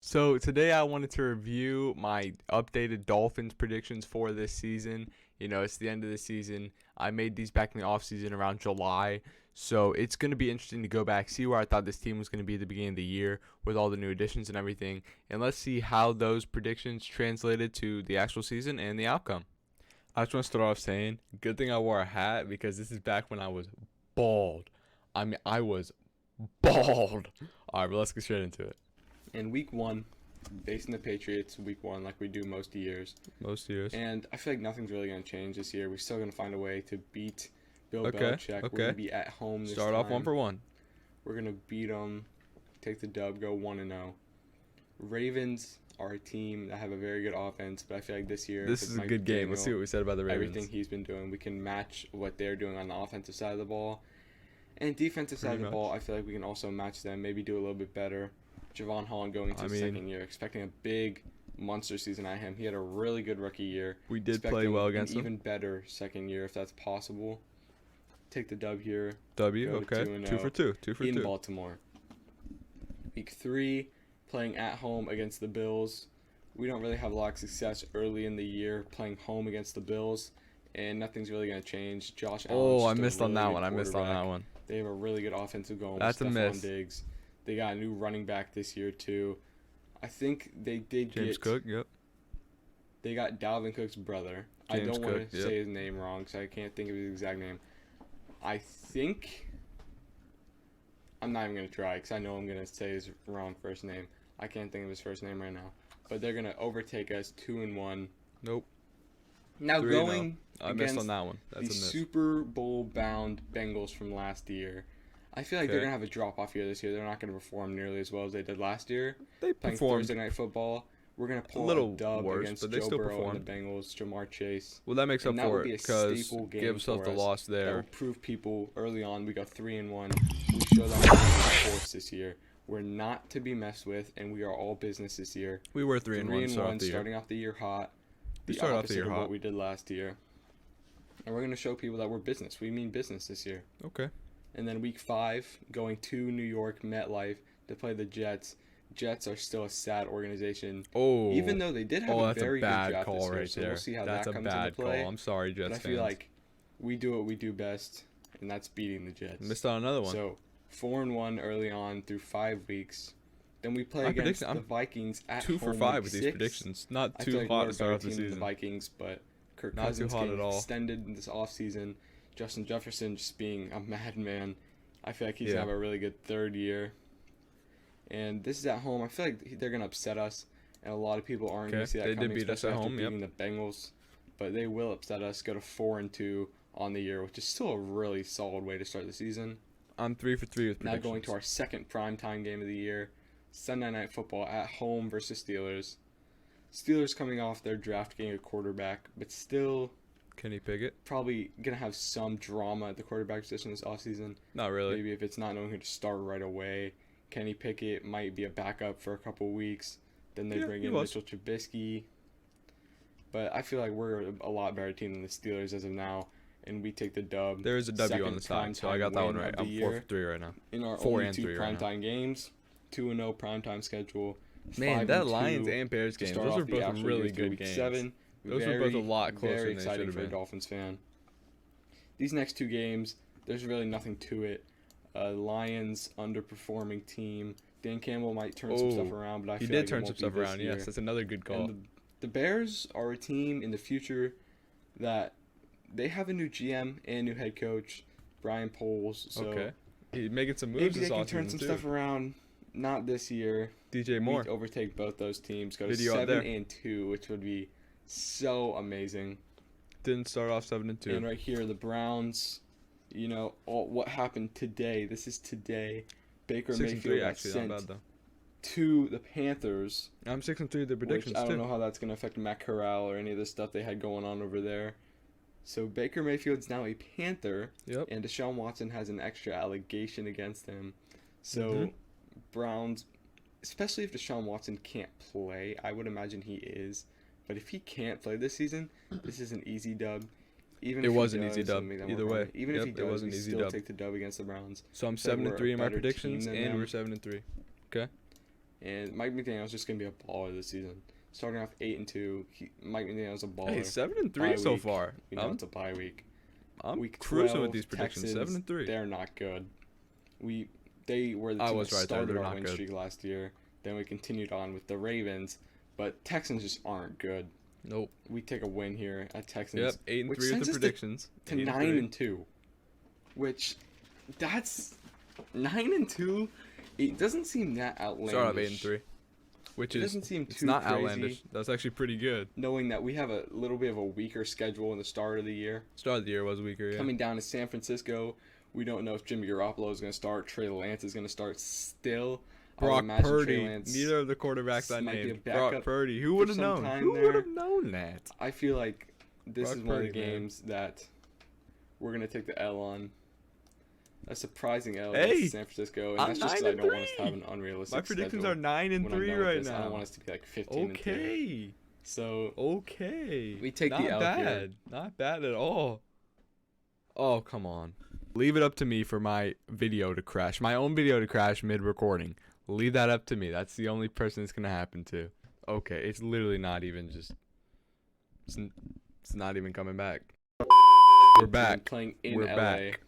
So today I wanted to review my updated Dolphins predictions for this season. It's the end of the season. I made these back in the offseason around July. So it's going to be interesting to go back, see where I thought this team was going to be at the beginning of the year with all the new additions and everything. And let's see how those predictions translated to the actual season and the outcome. I just want to start off saying, good thing I wore a hat because this is back when I was bald. I was bald. All right, but let's get straight into it. In week one, facing the Patriots, week one, like we do most years. And I feel like nothing's really going to change this year. We're still going to find a way to beat Bill Belichick. We're going to be at home this Start time. off 1-1. We're going to beat them, take the dub, go 1-0. Ravens are a team that have a very good offense, but I feel like this year... This is a good game. Let's see what we said about the Ravens. Everything he's been doing, we can match what they're doing on the offensive side of the ball. And defensive side of the ball, I feel like we can also match them, maybe do a little bit better. Javon Holland going into his second year, expecting a big monster season out of him. He had a really good rookie year. We did play well against him. Even better second year, if that's possible. Take the dub here. Okay. 2 for 2. In Baltimore. Week 3, playing at home against the Bills. We don't really have a lot of success early in the year playing home against the Bills, and nothing's really going to change. Josh Allen. I missed on that one. They have a really good offensive going. That's with a miss. Diggs. They got a new running back this year, too. I think they did James Cook, yep. They got Dalvin Cook's brother. I don't want to say his name wrong, so I can't think of his exact name. I think... I'm not even going to try, because I know I'm going to say his wrong first name. I can't think of his first name right now. But they're going to overtake us 2-1. Nope. Now going I missed on that one. That's the a miss. Super Bowl-bound Bengals from last year. I feel like they're going to have a drop-off year this year. They're not going to perform nearly as well as they did last year. They playing performed Thursday Night Football. We're going to pull a little a dub worse, against but they Joe still Burrow performed. and the Bengals, Jamar Chase. Well, that makes up for it because gives us the loss That there. will prove people early on. We go 3-1. We show them we're a force this year. We're not to be messed with, and we are all business this year. We were 3-1 starting off the year hot. We started off the year of hot. What we did last year. And we're going to show people that we're business. We mean business this year. Okay. And then week 5, going to New York, MetLife, to play the Jets. Jets are still a sad organization. Oh. Even though they did have a very good draft call this year, right so there. we'll see how That's that comes into play. Call. I'm sorry, Jets fans. But I feel like we do what we do best, and that's beating the Jets. Missed on another one. So 4-1 early on through 5 weeks. Then we play against the Vikings at 2 for 5 with these predictions. Not too hot to start off the season. The Vikings, but Kirk not Cousins too hot at all. Extended in this offseason. Justin Jefferson just being a madman. I feel like he's gonna have a really good third year. And this is at home. I feel like they're gonna upset us, and a lot of people aren't gonna see that coming. They did beat us at home. Beating the Bengals, but they will upset us. Go to 4-2 on the year, which is still a really solid way to start the season. I'm 3 for 3 with predictions. Now going to our second primetime game of the year, Sunday Night Football at home versus Steelers. Steelers coming off their draft getting a quarterback, but still Kenny Pickett. Probably going to have some drama at the quarterback position this offseason. Not really. Maybe if it's not knowing who to start right away. Kenny Pickett might be a backup for a couple weeks. Then they bring in Mitchell Trubisky. But I feel like we're a lot better team than the Steelers as of now. And we take the dub. There is a W on the side, so I got that one right. I'm 4 for 3 right now. In our only 2 primetime games, 2-0 primetime schedule. Man, that Lions and Bears game, those were both really good games. 7. Those were both a lot closer very than they should exciting have for a been. Dolphins fan. These next 2 games, there's really nothing to it. Lions underperforming team. Dan Campbell might turn some stuff around, but I feel like he did turn some stuff around. Yes, that's another good call. And the Bears are a team in the future that they have a new GM and new head coach, Brian Poles. So he's making some moves. Maybe they can turn some stuff around. Not this year. DJ Moore. We overtake both those teams. Go to 7-2, which would be so amazing. Didn't start off 7-2. And right here, the Browns. You know what happened today. This is today. Baker Mayfield got sent to the Panthers. I'm 6-3. The predictions I don't know how that's going to affect Matt Corral or any of the stuff they had going on over there. So Baker Mayfield's now a Panther. Yep. And Deshaun Watson has an extra allegation against him. So Browns, especially if Deshaun Watson can't play, I would imagine he is. But if he can't play this season, this is an easy dub. Even it was an easy dub. Either way. Even if he does, we still take the dub against the Browns. So I'm 7-3 in my predictions, and we're 7-3. Okay. And Mike McDaniel's just gonna be a baller this season. Starting off 8-2, Mike McDaniel's a baller. Hey, 7-3 so far. You know, it's a bye week. I'm week cruising 12, with these predictions. Texans, 7-3. They're not good. They were the team that started our win streak last year. Then we continued on with the Ravens, but Texans just aren't good. Nope. We take a win here at Texans. Yep, 8-3 with the predictions. To 9-2, which that's 9-2. It doesn't seem that outlandish. Start off 8-3, which doesn't seem too it's not crazy, outlandish. That's actually pretty good. Knowing that we have a little bit of a weaker schedule in the start of the year. Start of the year was weaker. Yeah. Coming down to San Francisco, we don't know if Jimmy Garoppolo is going to start. Trey Lance is going to start still. Brock Purdy. Neither of the quarterbacks I named. Brock Purdy. Who would have known? Who would have known that? I feel like this is one of the games that we're going to take the L on. A surprising L against San Francisco. And that's just because I don't want us to have an unrealistic My predictions schedule. are 9-3 right now. I don't want us to be like 15-2. Okay. So we take the L here. Not bad at all. Oh, come on. Leave it up to me for my video to crash. My own video to crash mid-recording. Leave that up to me. That's the only person it's going to happen to. Okay, it's literally not even just... It's not even coming back. We're back. Playing in LA. Back.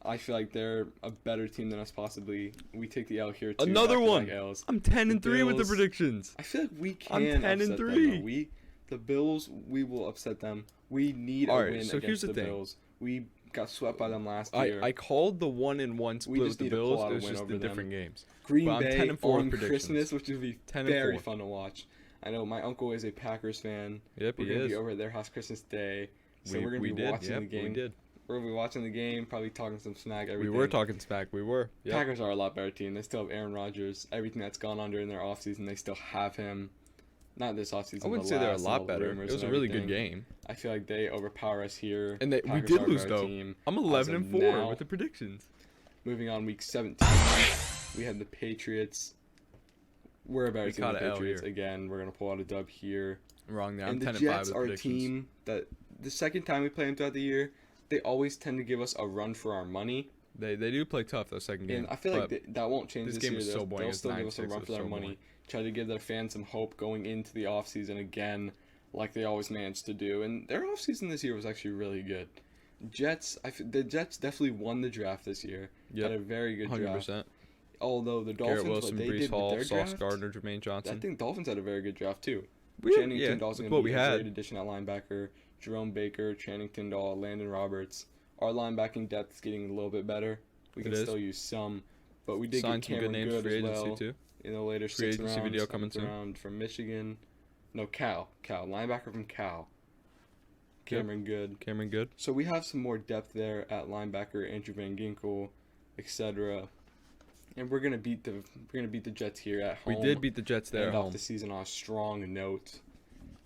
I feel like they're a better team than us possibly. We take the L here too. Another one. I'm 10-3 with the predictions. I feel like we can I'm 10-3. The Bills, we will upset them. We need a win against the Bills. We got swept by them last year. I called the 1-1 split with the Bills. It was just the different games. Green Bay on Christmas, which would be very fun to watch. I know my uncle is a Packers fan. Yep, we're gonna be over at their house Christmas Day, so we're gonna be watching the game. We're gonna be watching the game, probably talking some smack. Everything. We were talking smack. We were. Yep. Packers are a lot better team. They still have Aaron Rodgers. Everything that's gone on during their offseason, they still have him. Not this offseason. I wouldn't say they're a lot better. It was a really good game. I feel like they overpower us here. And we did lose though. I'm 11-4 with the predictions. Moving on, week 17, we had the Patriots. We're a better team than the Patriots. Again, we're gonna pull out a dub here. Wrong there. I'm 10-5 with the Jets are a team that the second time we play them throughout the year, they always tend to give us a run for our money. They do play tough those second games. And I feel like that won't change this year. They'll still give us a run for their money. Try to give their fans some hope going into the offseason again, like they always managed to do. And their offseason this year was actually really good. The Jets definitely won the draft this year. Yep. Had a very good 100%. draft. Although the Dolphins, Wilson, what they Breece did Hall, with their draft, Sauce Gardner, Jermaine Johnson. I think Dolphins had a very good draft too. Channing Tindall's going to be a great addition at linebacker. Jerome Baker, Channing Tindall, Landon Roberts. Our linebacking depth is getting a little bit better. We can still use some, but we did get Cameron Good as well in the later sixth round. Video coming soon. Round from Michigan. No, Cal, linebacker from Cal. Cameron Good. So we have some more depth there at linebacker, Andrew Van Ginkel, etc. And we're gonna beat the Jets here at home. We did beat the Jets there at home. End off the season on a strong note.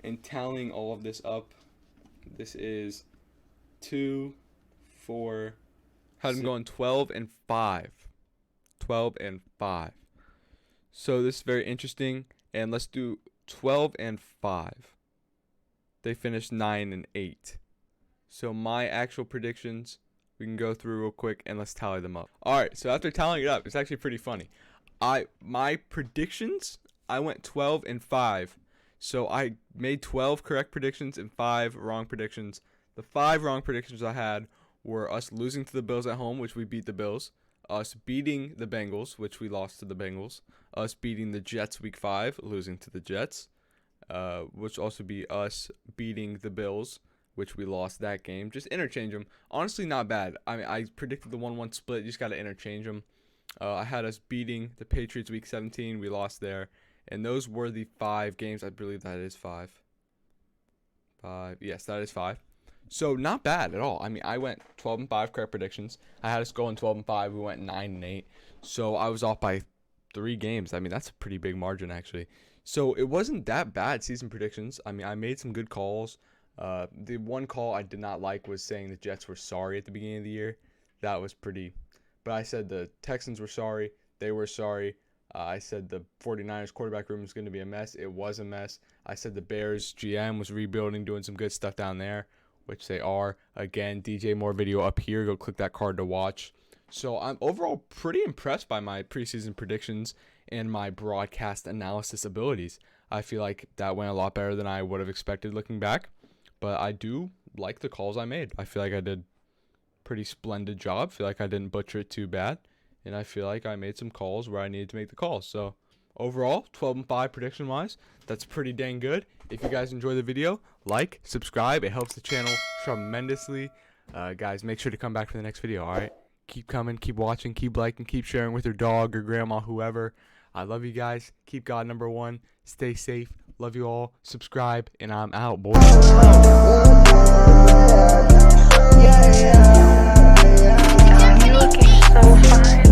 And tallying all of this up, this is 2, 4. Had them going 12-5. 12-5. So this is very interesting. And let's do 12-5. They finished 9-8. So my actual predictions, we can go through real quick and let's tally them up. All right. So after tallying it up, it's actually pretty funny. My predictions, I went 12-5. So I made 12 correct predictions and 5 wrong predictions. The 5 wrong predictions I had were us losing to the Bills at home, which we beat the Bills, us beating the Bengals, which we lost to the Bengals, us beating the Jets week 5, losing to the Jets, which also be us beating the Bills, which we lost that game. Just interchange them. Honestly, not bad. I mean, I predicted the 1-1 split. You just got to interchange them. I had us beating the Patriots week 17. We lost there. And those were the 5 games. I believe that is 5. 5. Yes, that is 5. So not bad at all. I mean, I went 12-5 correct predictions. I had us going 12-5. We went 9-8. So I was off by 3 games. I mean, that's a pretty big margin actually. So it wasn't that bad season predictions. I mean, I made some good calls. The one call I did not like was saying the Jets were sorry at the beginning of the year. That was pretty. But I said the Texans were sorry. They were sorry. I said the 49ers quarterback room was going to be a mess. It was a mess. I said the Bears GM was rebuilding, doing some good stuff down there, which they are. Again, DJ Moore video up here. Go click that card to watch. So I'm overall pretty impressed by my preseason predictions and my broadcast analysis abilities. I feel like that went a lot better than I would have expected looking back. But I do like the calls I made. I feel like I did a pretty splendid job. I feel like I didn't butcher it too bad. And I feel like I made some calls where I needed to make the calls. So overall, 12-5 prediction-wise, that's pretty dang good. If you guys enjoy the video, like, subscribe. It helps the channel tremendously. Guys, make sure to come back for the next video, all right? Keep coming, keep watching, keep liking, keep sharing with your dog or grandma, whoever. I love you guys. Keep God number one. Stay safe. Love you all. Subscribe, and I'm out, boys. You looking so fine.